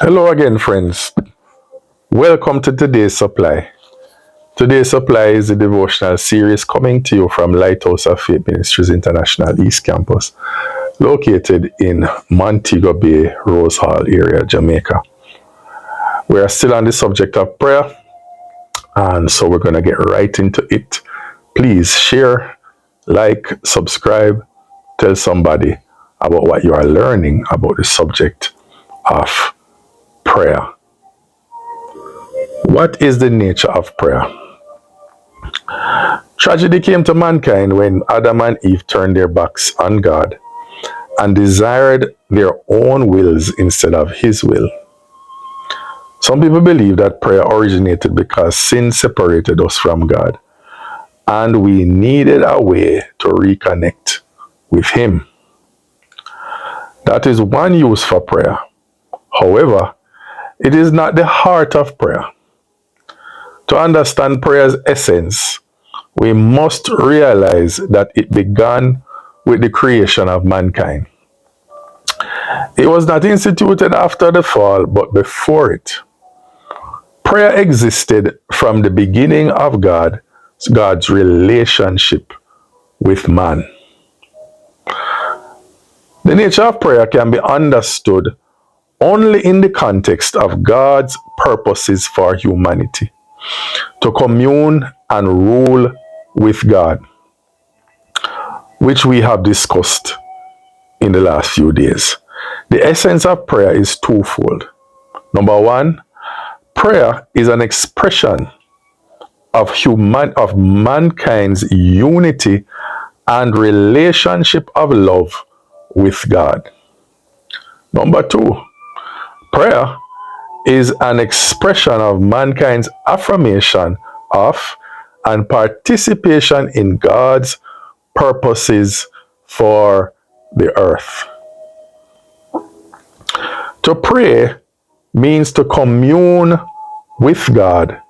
Hello again, friends. Welcome to today's supply. Today's supply is a devotional series coming to you from Lighthouse of Faith Ministries International East Campus, located in Montego Bay, Rose Hall area, Jamaica. We are still on the subject of prayer, and so we're going to get right into it. Please share, like, subscribe, tell somebody about what you are learning about the subject of prayer. What is the nature of prayer? Tragedy came to mankind when Adam and Eve turned their backs on God and desired their own wills instead of His will. Some people believe that prayer originated because sin separated us from God and we needed a way to reconnect with Him. That is one use for prayer. However, it is not the heart of prayer. To understand prayer's essence, we must realize that it began with the creation of mankind. It was not instituted after the fall, but before it. Prayer existed from the beginning of God's relationship with man. The nature of prayer can be understood only in the context of God's purposes for humanity, to commune and rule with God, which we have discussed in the last few days. The essence of prayer is twofold. Number one, prayer is an expression of mankind's unity and relationship of love with God. Number two, prayer is an expression of mankind's affirmation of and participation in God's purposes for the earth. To pray means to commune with God,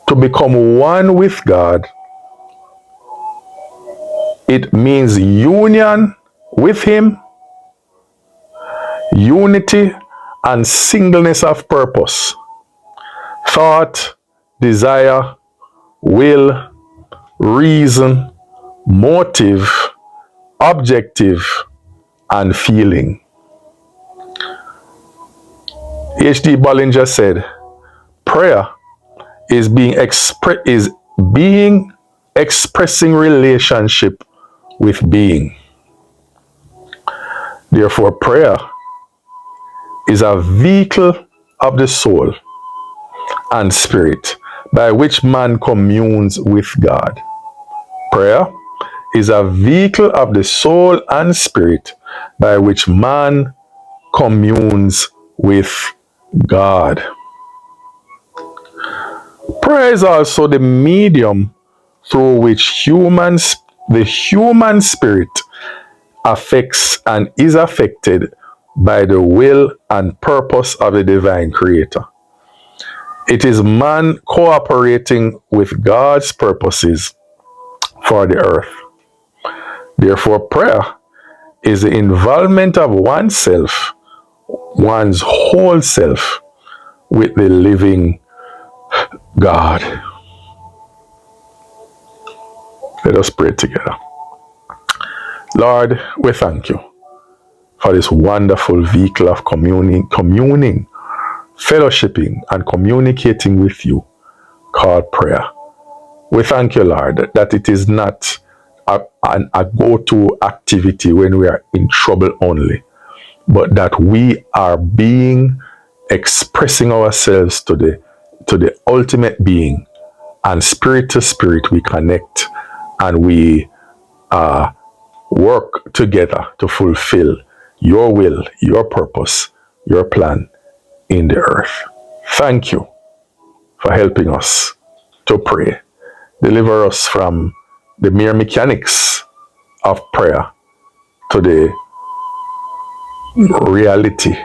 to become one with God. It means union with Him, unity and singleness of purpose, thought, desire, will, reason, motive, objective, and feeling. H.D. Bollinger said, prayer is expressing relationship with being. Therefore, prayer is a vehicle of the soul and spirit by which man communes with God. Prayer is a vehicle of the soul and spirit by which man communes with God. Prayer is also the medium through which the human spirit affects and is affected by the will and purpose of the divine creator. It is man cooperating with God's purposes for the earth. Therefore, prayer is the involvement of oneself, one's whole self, with the living God. Let us pray together. Lord, we thank you for this wonderful vehicle of communing, fellowshipping, and communicating with you called prayer. We thank you, Lord, that it is not a go-to activity when we are in trouble only, but that we are expressing ourselves to the ultimate being, and spirit to spirit we connect and we work together to fulfill your will, your purpose, your plan in the earth. Thank you for helping us to pray. Deliver us from the mere mechanics of prayer to the reality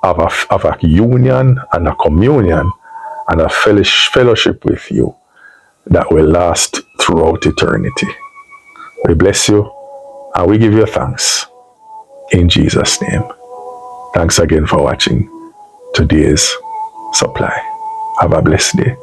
of a union and a communion and a fellowship with you that will last throughout eternity. We bless you and we give you thanks in Jesus' name. Thanks again for watching today's supply. Have a blessed day.